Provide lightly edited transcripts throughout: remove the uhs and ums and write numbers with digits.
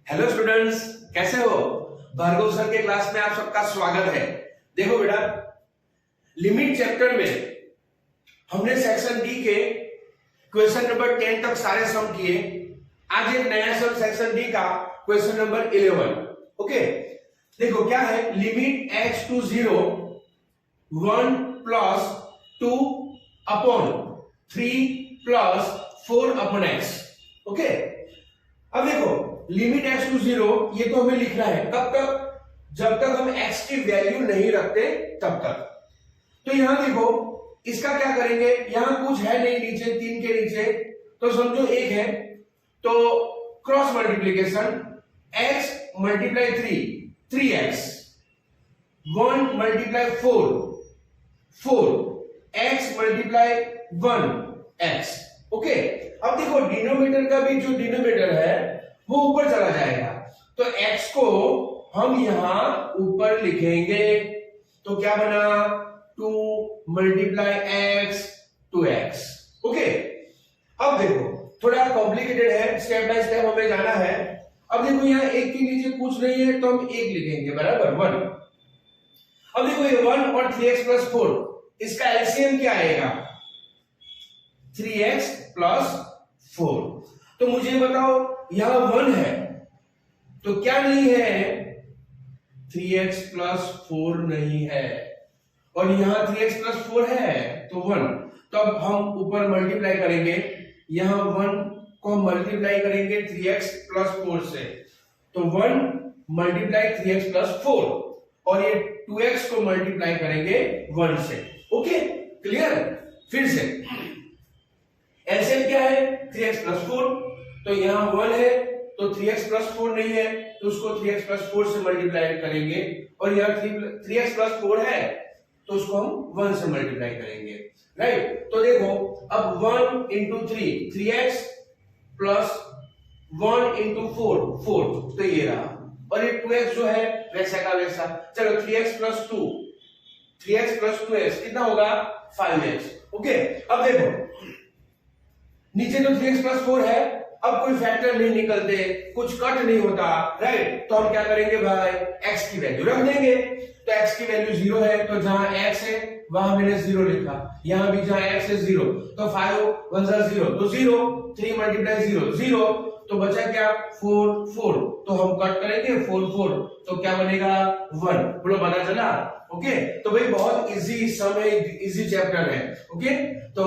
Hello students, कैसे हो? Bhargava sir के क्लास में आप सबका स्वागत है। देखो बेटा, लिमिट चैप्टर में हमने सेक्शन डी के क्वेश्चन नंबर 10 तक सारे सम किए। आज एक नया सम सेक्शन डी का क्वेश्चन नंबर 11। ओके, देखो क्या है, limit x to 0 1 plus 2 upon 3 plus 4 upon x। Okay, अब देखो लिमिट x टू 0 ये तो हमें लिखना है कब तक, जब तक हम x की वैल्यू नहीं रखते तब तक। तो यहां देखो इसका क्या करेंगे, यहां कुछ है नहीं नीचे, 3 के नीचे तो समझो 1 है, तो cross multiplication x multiply 3x 1 multiply 4 x multiply 1x। Okay, अब देखो डिनोमिनेटर का भी जो डिनोमिनेटर है वो ऊपर चला जाएगा, तो x को हम यहां ऊपर लिखेंगे, तो क्या बना 2 मल्टीप्लाई x 2x। ओके, अब देखो थोड़ा कॉम्प्लिकेटेड है, स्टेप बाय स्टेप हमें जाना है। अब देखो यहाँ 1 के नीचे कुछ नहीं है तो हम 1 लिखेंगे, बराबर 1। अब देखो ये 1 और 3x प्लस 4, इसका एलसीएम क्या आएगा 3x प्लस 4। तो मुझे बताओ यहां 1 है तो क्या नहीं है, 3x प्लस 4 नहीं है, और यहां 3x प्लस 4 है तो 1। तो अब हम ऊपर मल्टीप्लाई करेंगे, यहां 1 को मल्टीप्लाई करेंगे 3x प्लस 4 से, तो 1 मल्टीप्लाई 3x प्लस 4, और ये 2x को मल्टीप्लाई करेंगे 1 से। Okay, clear? फिर से एलसीएम क्या है 3x प्लस 4, तो यहां 1 है तो 3x प्लस 4 नहीं है, तो उसको 3x प्लस 4 से मल्टीप्लाई करेंगे, और यहां 3x प्लस 4 है तो उसको हम 1 से मल्टीप्लाई करेंगे, राइट? तो देखो अब 1 इंटू 3x प्लस 1 इंटू 4, तो ये रहा, और ये 2x जो है वैसा का वैसा। चलो 3x प्लस 2x कितना होगा 5x। ओके, अब देखो नीचे तो 3x प्लस 4 है, अब कोई फैक्टर नहीं निकलते, कुछ कट नहीं होता, राइट? तो हम क्या करेंगे भाई, x की वैल्यू रख देंगे। तो x की वैल्यू 0 है, तो जहां x है वहां मैंने 0 लिखा, यहां भी जहां x है 0, तो 5 1 0 तो 0, 3 मल्टीप्लाई 0 तो बचा क्या 4, तो हम कट करेंगे 4, तो क्या बनेगा 1। बोलो, पता चला? ओके, तो भाई बहुत इजी सम है, इजी चैप्टर है। ओके, तो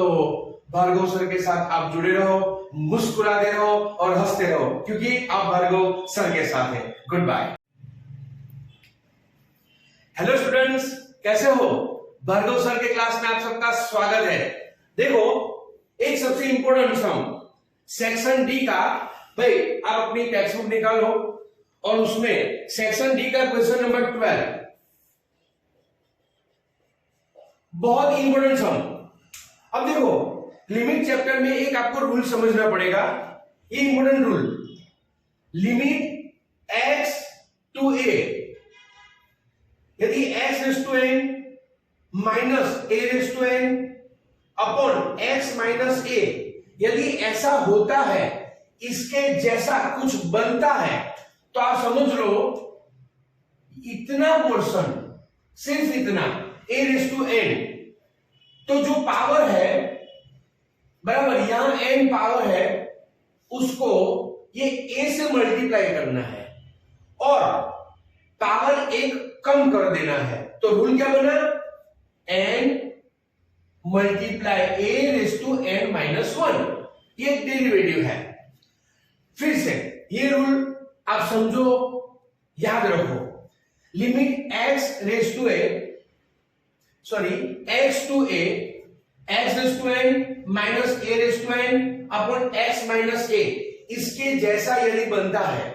भार्गव सर के साथ आप जुड़े रहो, मुस्कुराते रहो और हंसते रहो, क्योंकि आप भार्गव सर के साथ हैं। Good bye. हेलो स्टूडेंट्स, कैसे हो? भार्गव सर के क्लास में आप सबका स्वागत है। देखो एक सबसे इंपॉर्टेंट सम सेक्शन डी का, भाई आप अपनी टेक्स्ट बुक निकालो और उसमें सेक्शन डी का क्वेश्चन नंबर 12, बहुत इंपॉर्टेंट सम। अब देखो लिमिट चैप्टर में एक आपको रूल समझना पड़ेगा, ये important rule, limit x to a, यदि x raise to n minus a raise to n upon x minus a, यदि ऐसा होता है, इसके जैसा कुछ बनता है, तो आप समझ लो इतना पोर्शन, सिर्फ इतना a रेज़ टू n, तो जो पावर है बराबर, यहां n पावर है, उसको ये a से मल्टीप्लाई करना है और पावर एक कम कर देना है। तो रूल क्या बना, n multiply a raise to n minus 1, ये डेरिवेटिव है। फिर से ये रूल आप समझो, याद रखो, limit x raise to a, sorry x to a, x raise to n minus a raise to n upon x minus a, इसके जैसा यदि बनता है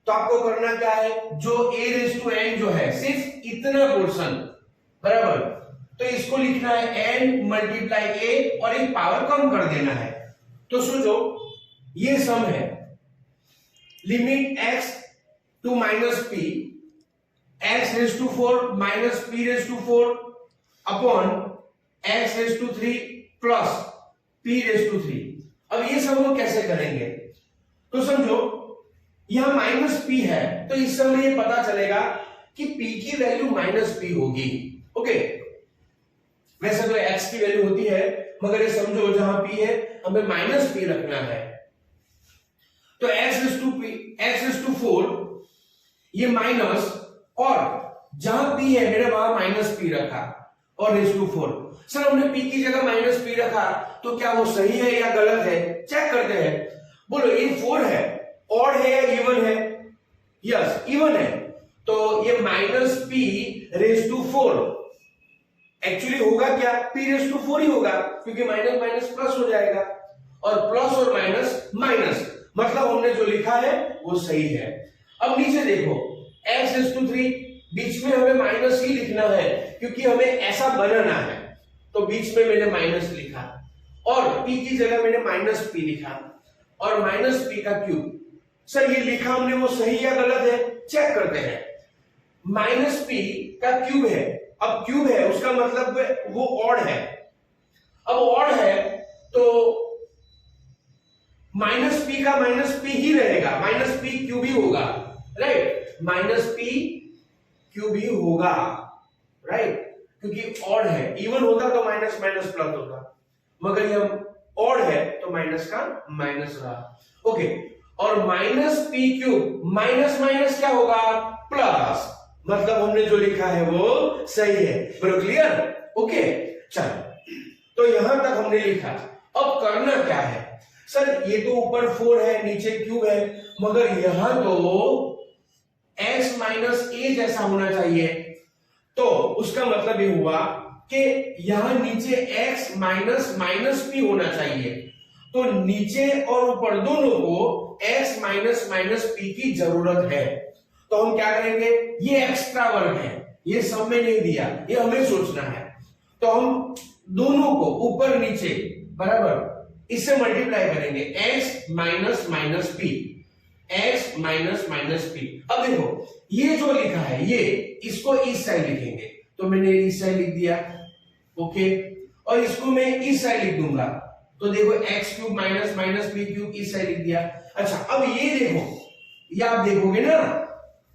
तो आपको करना क्या है, जो a रेज़ टू n जो है सिर्फ इतना पोर्शन, बराबर, तो इसको लिखना है n मल्टीप्लाई a और एक पावर कम कर देना है। तो सोचो ये सम है, limit x to minus p, x raise to 4 minus p raise to 4 upon x raise to 3 plus p raise to 3। अब ये सब हम कैसे करेंगे, तो समझो यहां माइनस पी है, तो इससे हमें ये पता चलेगा कि पी की वैल्यू माइनस पी होगी। ओके, वैसे तो एक्स की वैल्यू होती है, मगर ये समझो जहां पी है हमें माइनस पी रखना है, तो x इज टू 4 ये माइनस, और जहां पी है मेरे वहां माइनस पी रखा और रेज टू 4। सर हमने पी की जगह माइनस पी रखा, तो क्या वो सही है या गलत है, चेक करते हैं। बोलो ये 4 है, ऑड है या इवन है? यस इवन है, तो ये minus p raise to 4 actually होगा क्या, पी रेज टू 4 ही होगा, क्योंकि माइनस माइनस प्लस हो जाएगा, और प्लस और माइनस माइनस, मतलब हमने जो लिखा है वो सही है। अब नीचे देखो x इज टू 3, बीच में हमें माइनस ही लिखना है क्योंकि हमें ऐसा बनाना है, तो बीच में मैंने माइनस लिखा, और p की जगह मैंने माइनस p लिखा, और माइनस p का क्यूब। सर ये लिखा हमने वो सही या गलत है, चेक करते हैं। माइनस p का क्यूब है, अब क्यूब है उसका मतलब वो ऑड है, अब ऑड है तो माइनस पी का माइनस पी ही रहेगा, माइनस पी क्यूब ही होगा, राइट, माइनस पी क्यूब ही होगा, राइट, क्योंकि ऑड है। इवन होता तो माइनस माइनस प्लस होता, मगर ये ऑड है तो माइनस का माइनस रहा। ओके, और minus P cube minus minus क्या होगा, प्लस, मतलब हमने जो लिखा है वो सही है। बरो क्लियर? ओके चलो, तो यहां तक हमने लिखा। अब करना क्या है, सर ये तो ऊपर 4 है नीचे क्यूब है, मगर यहां तो x माइनस ए जैसा होना चाहिए, तो उसका मतलब ये हुआ कि यहां नीचे x माइनस माइनस पी होना चाहिए, तो नीचे और ऊपर दोनों को x माइनस माइनस पी की जरूरत है। तो हम क्या करेंगे, ये एक्स्ट्रा वर्क है, ये सब में नहीं दिया, ये हमें सोचना है, तो हम दोनों को ऊपर नीचे बराबर इससे मल्टीप्लाई करेंगे, x minus minus P, x minus minus P. अब देखो ये जो लिखा है ये, इसको इस साइड लिखेंगे, तो मैंने इस साइड लिख दिया, ओके, और इसको मैं इस साइड लिख दूंगा, तो देखो x cube minus minus P cube इस साइड लिख दिया। अच्छा अब ये देखो, ये आप देखोगे ना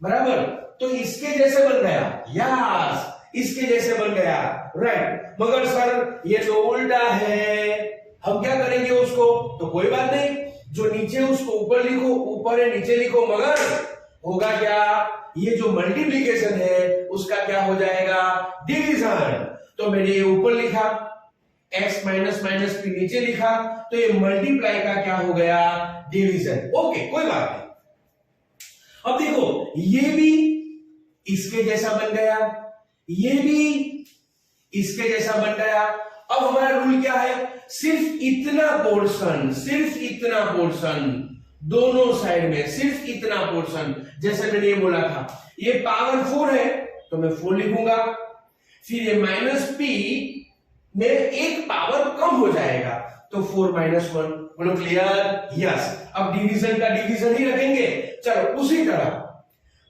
बराबर, तो इसके जैसे बन गया, यस इसके जैसे बन गया, राइट, मगर सर ये तो उल्टा है, हम क्या करेंगे उसको, तो कोई बात नहीं, जो नीचे उसको ऊपर लिखो, ऊपर है नीचे लिखो, मगर होगा क्या, ये जो मल्टीप्लीकेशन है उसका क्या हो जाएगा, डिवीजन। तो मैंने ये ऊपर लिखा, x माइनस माइनस पी नीचे लिखा, तो ये मल्टीप्लाई का क्या हो गया, डिवीजन। ओके कोई बात नहीं। अब देखो ये भी इसके जैसा बन गया, ये भी इसके जैसा बन गया। अब हमारा रूल क्या है, सिर्फ इतना पोर्शन दोनों साइड में, सिर्फ इतना पोर्शन, जैसे मैंने ये बोला था, ये पावर 4 है तो मैं 4 लिखूंगा, फिर ये माइनस पी में एक पावर कम हो जाएगा, तो 4 माइनस 1। बोलो क्लियर? यस। अब डिवीजन का डिवीजन ही रखेंगे। चलो उसी तरह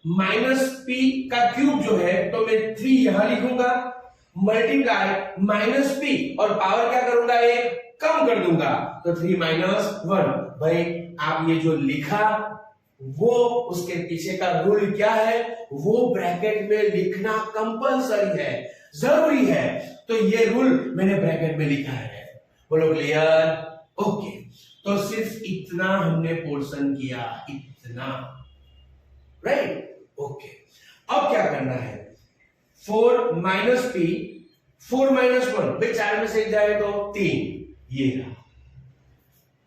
माइनस पी का क्यूब जो है, तो मैं 3 यहां लिखूंगा, मल्टीप्लाई माइनस पी, और पावर क्या करूंगा, एक कम कर दूंगा, तो 3 माइनस 1। भाई आप ये जो लिखा वो उसके पीछे का रूल क्या है, वो ब्रैकेट में लिखना कंपलसरी है, जरूरी है, तो ये रूल मैंने ब्रैकेट में लिखा है। बोलो क्लियर? ओके, तो सिर्फ इतना हमने पोर्शन किया, इतना, राइट? ओके, अब क्या करना है, 4 माइनस पी, 4 माइनस 1, भाई 4 में से जाए तो 3, ये रहा,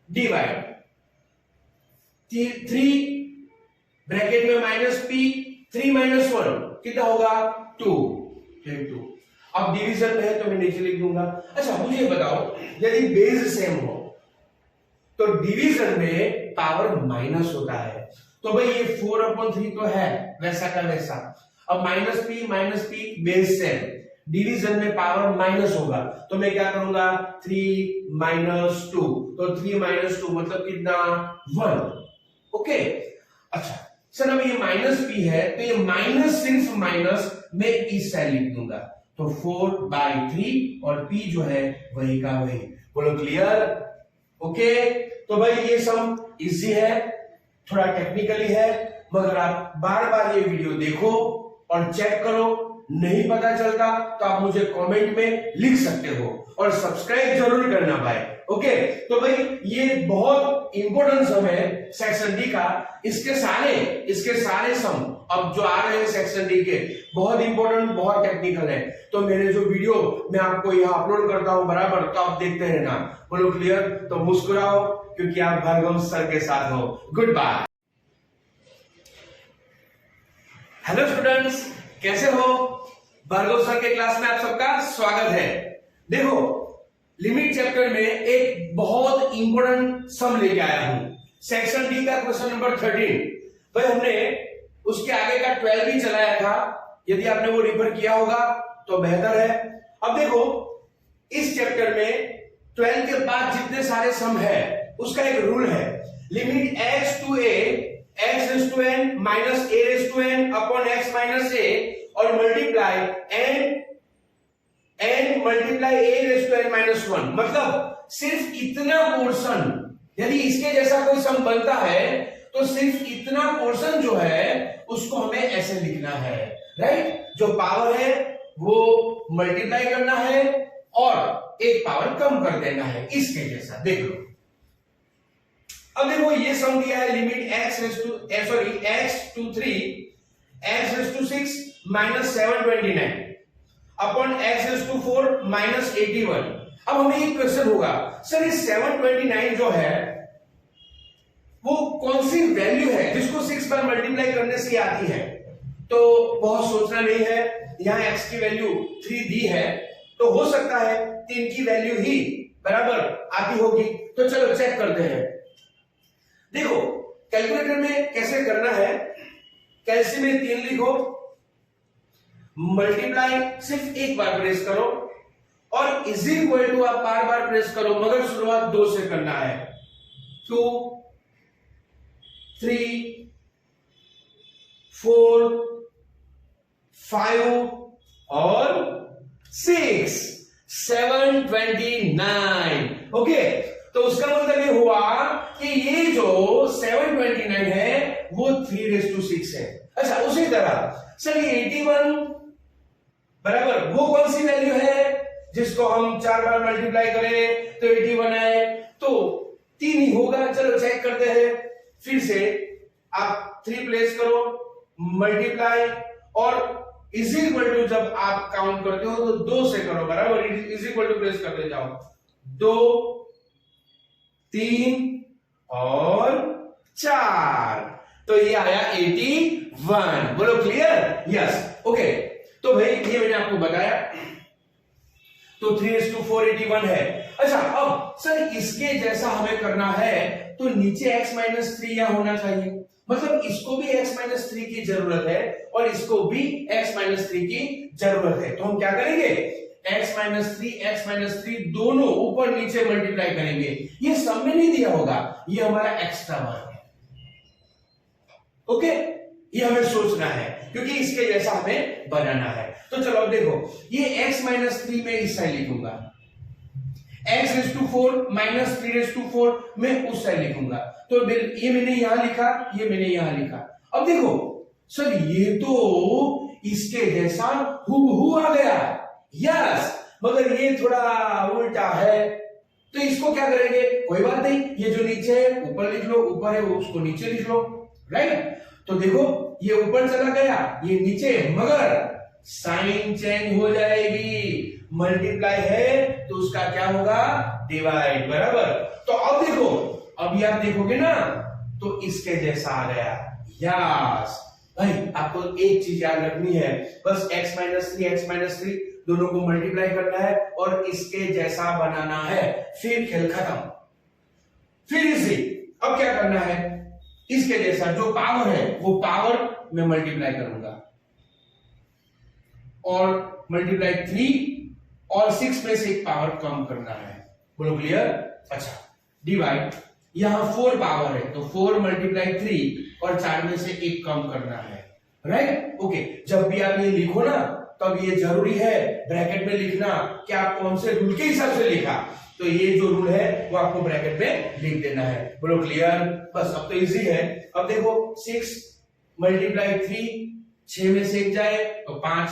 डिवाइड 3 ब्रैकेट में माइनस पी, 3 माइनस 1 कितना होगा, 2, 2। अब डिवीजन में है तो मैं नीचे लिख दूंगा। अच्छा मुझे बताओ, यदि बेस सेम हो तो डिवीजन में पावर माइनस होता है, तो भाई ये 4/3 तो है वैसा का वैसा। अब minus P base same, division में पावर माइनस होगा, तो मैं क्या करूंगा, 3 माइनस 2, तो 3 माइनस 2 मतलब कितना, 1। ओके, अच्छा सर अब ये माइनस पी है, तो ये माइनस सिर्फ माइनस मैं इस साइड लिख दूंगा, तो 4/3, और पी जो है वही का वही। बोलो क्लियर? ओके, तो भाई ये सम इजी है, थोड़ा टेक्निकली है, मगर आप बार बार ये वीडियो देखो और चेक करो। नहीं पता चलता तो आप मुझे कमेंट में लिख सकते हो और सब्सक्राइब जरूर करना भाई। ओके, तो भाई ये बहुत इंपॉर्टेंट सम है सेक्शन डी का। इसके सारे सम अब जो आ रहे हैं सेक्शन डी के बहुत इंपॉर्टेंट, बहुत टेक्निकल है। तो मेरे जो वीडियो मैं आपको यहाँ अपलोड करता हूँ बराबर, तो आप देखते रहना। बोलो क्लियर? तो मुस्कुराओ क्योंकि आप भार्गव सर के साथ हो। Good bye. हेलो स्टूडेंट्स, कैसे हो? भार्गव सर के क्लास में आप सबका स्वागत है। देखो, लिमिट चैप्टर में एक बहुत इंपॉर्टेंट सम लेके आया हूं, सेक्शन डी का क्वेश्चन नंबर 13। भाई हमने उसके आगे का 12 भी चलाया था, यदि आपने वो रिफर किया होगा तो बेहतर है। अब देखो, इस चैप्टर में 12 के बाद जितने सारे सम है उसका एक रूल है, limit x to a x raise to n minus a raise to n upon x minus a और multiply n multiply a raise to n minus 1। मतलब सिर्फ इतना पोर्शन, यदि इसके जैसा कोई सम बनता है तो सिर्फ इतना पोर्शन जो है उसको हमें ऐसे लिखना है, राइट? जो पावर है वो मल्टीप्लाई करना है और एक पावर कम कर देना है, इसके जैसा। देख लो, अब देखो ये सम दिया है, limit x to 3 x raise to 6 minus 729 upon x raise to 4 minus 81। अब हमें एक क्वेश्चन होगा, सर ये 729 जो है वो कौन सी वैल्यू है जिसको 6 बार मल्टीप्लाई करने से आती है? तो बहुत सोचना नहीं है, यहां x की वैल्यू 3 दी है, तो हो सकता है 3 की वैल्यू ही बराबर आती होगी। तो चलो चेक करते हैं। देखो, कैलकुलेटर में कैसे करना है, कैलसी में 3 लिखो, मल्टीप्लाई सिर्फ एक बार प्रेस करो और इज इक्वल टू आप बार बार प्रेस करो, मगर शुरुआत 2 से करना है। 2 3 4 5 और 6 729। ओके, तो उसका मतलब ये हुआ कि ये जो 729 है वो 3 रेज़ टू 6 है। अच्छा, उसी तरह सर ये 81 बराबर वो कौन सी वैल्यू है जिसको हम 4 बार मल्टीप्लाई करें तो 81 आए? तो 3 ही होगा। चलो चेक करते हैं। फिर से आप 3 प्लेस करो, मल्टीप्लाई और इज इक्वल टू जब आप काउंट करते हो तो 2 से करो, बराबर? इज इक्वल टू प्लेस करते जाओ, 2 3 और 4, तो ये आया 81। बोलो क्लियर? यस। ओके, तो भाई ये मैंने आपको बताया, तो 3 रेज़ टू 4 81 है। अच्छा, अब सर इसके जैसा हमें करना है तो नीचे x माइनस 3 यहां होना चाहिए, मतलब इसको भी x माइनस 3 की जरूरत है और इसको भी x माइनस 3 की जरूरत है। तो हम क्या करेंगे, x माइनस 3 दोनों ऊपर नीचे मल्टीप्लाई करेंगे। ये सब में नहीं दिया होगा, ये हमारा एक्स्ट्रा वर्क है। ओके, ये हमें सोचना है क्योंकि इसके जैसा हमें बनाना है। तो चलो अब देखो, ये x माइनस 3 में इस साइड लिखूंगा, x raise to 4 minus 3 raise to 4 में उस साइड लिखूंगा। तो ये मैंने यहां लिखा, ये मैंने यहां लिखा। अब देखो सर ये तो इसके जैसा हूबहू आ गया, यस, मगर ये थोड़ा उल्टा है, तो इसको क्या करेंगे? कोई बात नहीं, ये जो नीचे है ऊपर लिख लो, ऊपर है उसको नीचे लिख लो, राइट? तो देखो ये ऊपर चला गया, ये नीचे, मगर साइन चेंज हो जाएगी। मल्टीप्लाई है तो उसका क्या होगा? डिवाइड, बराबर? तो अब देखो, अभी आप देखोगे ना तो इसके जैसा आ गया, यस। भाई आपको एक चीज याद रखनी है, बस x माइनस 3 दोनों को मल्टीप्लाई करना है और इसके जैसा बनाना है, फिर खेल खत्म। फिर इसे अब क्या करना है, इसके जैसा जो पावर है वो पावर में मल्टीप्लाई करूंगा और मल्टीप्लाई 3 और 6 में से एक पावर कम करना है। बोलो क्लियर? अच्छा, डिवाइड, यहां 4 पावर है तो 4 मल्टीप्लाई 3 और 4 में से एक कम करना है, राइट? ओके, जब भी आप ये लिखो ना तब ये जरूरी है ब्रैकेट में लिखना कि आप कौन से रूल के हिसाब से लिखा। तो ये जो रूल है वो आपको ब्रैकेट में लिख देना है। बोलो क्लियर? बस अब तो इजी है। अब देखो 6 मल्टीप्लाई 3, 6 में से 1 जाए तो 5,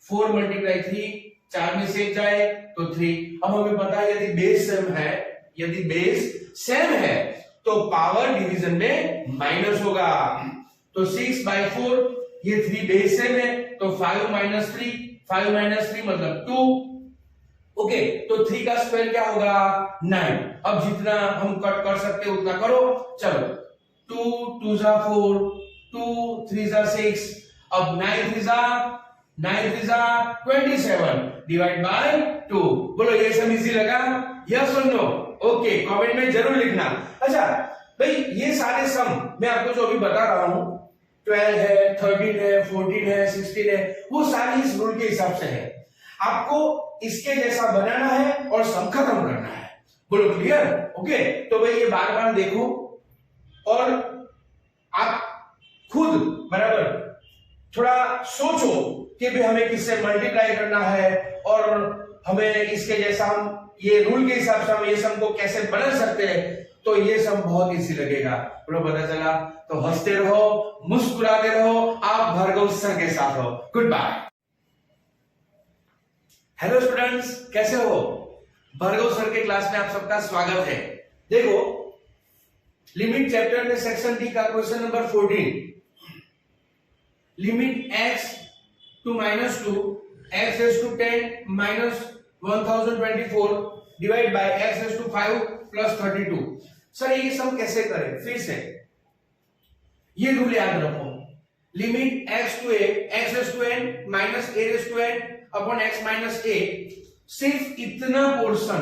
4 मल्टीप्लाई 3, 4 में से 1 जाए तो 3। अब हमें पता है यदि बेस सेम है तो पावर डिवीजन में माइनस होगा। तो 6/4, ये 3 बेस सेम है तो 5 माइनस 3 मतलब 2। ओके, तो 3 का स्क्वायर क्या होगा? 9। अब जितना हम कट कर सकते उतना करो। चलो 2 2 जा 4, 2 3 जा 6, अब 9 3 जा 27 डिवाइड बाय 2। बोलो ये सब इजी लगा? यस और नो? ओके, कमेंट में जरूर लिखना। अच्छा भाई, ये सारे सम मैं आपको जो अभी बता रहा हूं, 12 है, 13 है, 14 है, 16 है, वो सारी इस रूल के हिसाब से है। आपको इसके जैसा बनाना है और सम खत्म करना है। बोलो क्लियर? ओके, तो भाई ये बार बार देखो और आप खुद बराबर थोड़ा सोचो कि भाई हमें किससे मल्टीप्लाई करना है और हमें इसके जैसा हम ये रूल के हिसाब से हम ये सम को कैसे बना सकते हैं। तो ये सम बहुत इजी लगेगा। बोलो पता चला? तो हंसते रहो, मुस्कुराते रहो, आप भार्गव सर के साथ हो। Good bye. हेलो स्टूडेंट्स, कैसे हो? भार्गव सर के क्लास में आप सबका स्वागत है। देखो लिमिट चैप्टर में सेक्शन डी का question number 14, limit x to -2 x raised to 10 minus 1024 divide by x raised to 5 plus 32। Sir ये सम कैसे करें? फिर से ये रूल याद रखो, limit x to a x raised to n minus a raised to n upon x minus a, सिर्फ इतना पोर्शन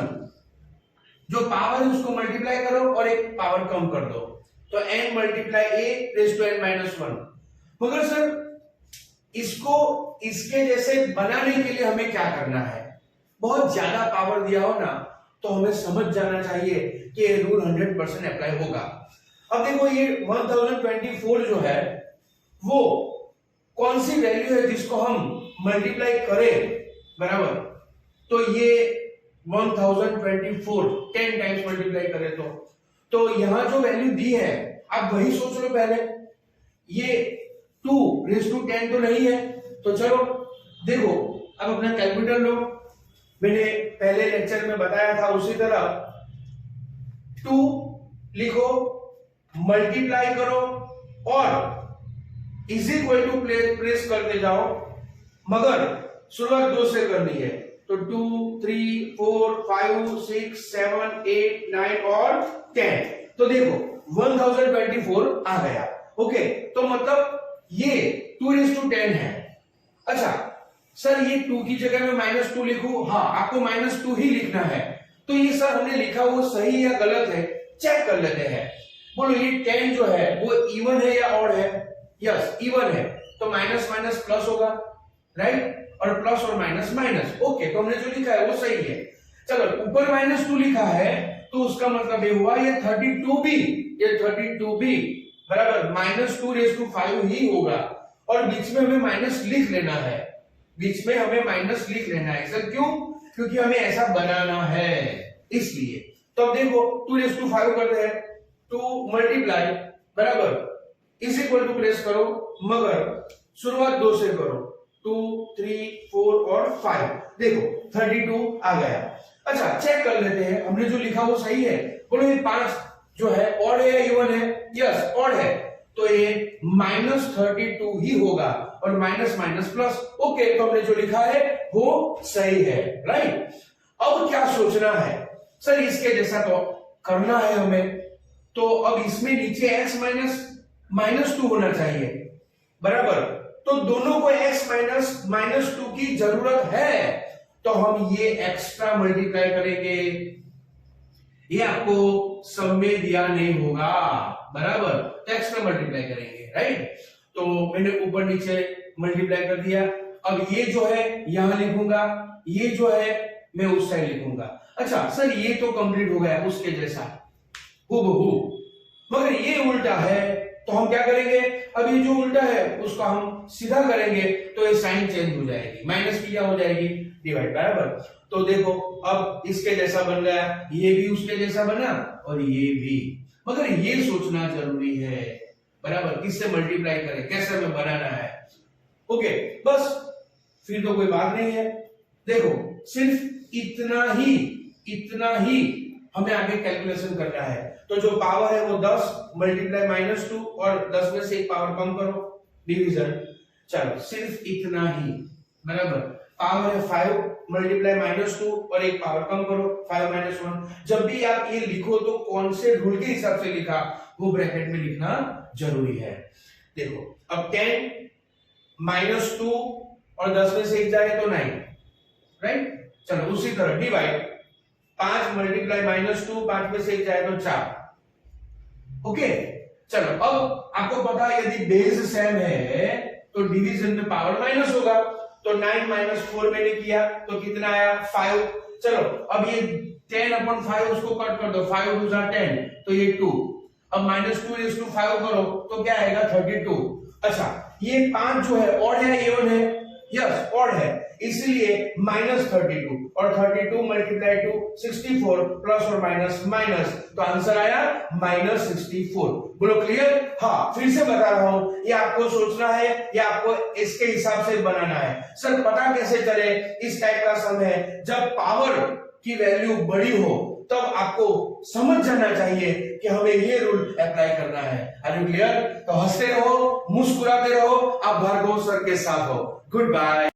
जो पावर है उसको मल्टीप्लाई करो और एक पावर कम कर दो, तो n multiply a raise to n minus 1। मगर सर इसको इसके जैसे बनाने के लिए हमें क्या करना है? बहुत ज्यादा पावर दिया हो ना तो हमें समझ जाना चाहिए कि ये रूल 100% अप्लाई होगा। अब देखो ये 1024 जो है वो कौन सी वैल्यू है जिसको हम मल्टीप्लाई करें, बराबर? तो ये 1024 10 टाइम्स मल्टीप्लाई करें तो यहां जो वैल्यू दी है आप वही सोच लो पहले। ये 2 रेज़ टू 10 तो नहीं है, तो चलो देखो अब अपना कैलकुलेटर लो। मैंने पहले लेक्चर में बताया था उसी तरह 2 लिखो, मल्टीप्लाई करो और इज इक्वल टू प्रेस करते जाओ, मगर शुरुआत 2 से करनी है। तो 2 3 4 5 6 7 8 9 और 10। तो देखो 1024 आ गया। ओके, तो मतलब ये 2:10 है। अच्छा सर ये 2 की जगह में -2 लिखूं? हाँ, आपको -2 ही लिखना है। तो ये सर हमने लिखा वो सही या गलत है, चेक कर लेते हैं। बोलो ये 10 जो है वो इवन है या ऑड है? यस, इवन है, तो माइनस माइनस प्लस होगा, राइट? और प्लस और माइनस माइनस। ओके, तो हमने जो लिखा है वो सही है। चलो ऊपर -2 लिखा है तो उसका मतलब ये हुआ ये 32 भी बराबर -2⁵ ही होगा। और बीच में हमें माइनस लिख लेना है, बीच में हमें माइनस लिख लेना है। सर क्यों? क्योंकि हमें ऐसा बनाना है, इसलिए। तो अब देखो 2⁵ करते हैं, 2 मल्टीप्लाई बराबर इज इक्वल टू प्रेस करो, मगर शुरुआत 2 से करो, 2 3 4 और 5। देखो 32 आ गया। अच्छा चेक कर लेते हैं हमने जो लिखा वो सही है। बोलो ये 5 जो है ऑड है या इवन है? यस, ऑड है, तो ये -32 ही होगा और माइनस माइनस प्लस। ओके, तो हमने जो लिखा है वो सही है, राइट? अब क्या सोचना है? सर इसके जैसा तो करना है हमें, तो अब इसमें नीचे x -2 होना चाहिए, बराबर? तो दोनों को x -2 की जरूरत है, तो हम ये एक्स्ट्रा मल्टीप्लाई करेंगे। ये आपको सब में दिया नहीं होगा, बराबर? तो एक्स्ट्रा मल्टीप्लाई करेंगे, राइट? तो मैंने ऊपर नीचे मल्टीप्लाई कर दिया। अब ये जो है यहां लिखूंगा, ये जो है मैं उस साइड लिखूंगा। अच्छा सर ये तो कंप्लीट हो गया उसके जैसा हूबहू, मगर ये उल्टा है, तो हम क्या करेंगे? अब ये जो उल्टा है उसका हम सीधा करेंगे, तो ये साइन चेंज हो जाएगी, माइनस की क्या हो जाएगी? डिवाइड, बराबर। तो देखो अब इसके जैसा बन गया, ये भी उसके जैसा बना और ये भी, मगर ये सोचना जरूरी है, बराबर, किससे मल्टीप्लाई करें, कैसे हमें बनाना है। ओके, बस फिर तो कोई बात नहीं है। देखो सिर्फ इतना ही हमें आगे कैलकुलेशन करना है। तो जो पावर है वो 10 मल्टीप्लाई -2 और 10 में से एक पावर कम करो, डिवीजन। चलो सिर्फ इतना ही, बराबर। पावर है 5 मल्टीप्लाई -2 और एक पावर कम करो, 5 - 1। जब भी आप ये लिखो तो कौन से रूल के हिसाब से लिखा वो ब्रैकेट में लिखना जरूरी है। देखो अब 10 -2 और 10 में से एक जाए तो 9, राइट। चलो उसी तरह डिवाइड, 5 मल्टीप्लाई -2, 5 में से एक जाए तो 4। ओके, चलो अब आपको पता है यदि बेस सेम है तो डिवीजन में पावर माइनस होगा। तो 9 - 4 मैंने किया तो कितना आया, 5। चलो अब ये 10/5 उसको कट कर दो, 5 2 10, तो ये 2। अब -2 करो तो क्या आएगा, 32। अच्छा ये 5 जो है ऑड है इवन है, यस ऑड है, इसलिए -32 और 32 मल्टीप्लाई 2 64 प्लस और माइनस माइनस, तो आंसर आया -64। बोलो क्लियर। हाँ फिर से बता रहा हूं, ये आपको सोचना है, ये आपको इसके हिसाब से बनाना है। सर पता कैसे चले, इस टाइप का सम है, जब पावर की वैल्यू बड़ी हो तब आपको समझ जाना चाहिए कि हमें ये रूल अप्लाई करना है। Are you clear. तो हंसते रहो, मुस्कुराते रहो, आप भार्गव सर के साथ हो। Good bye.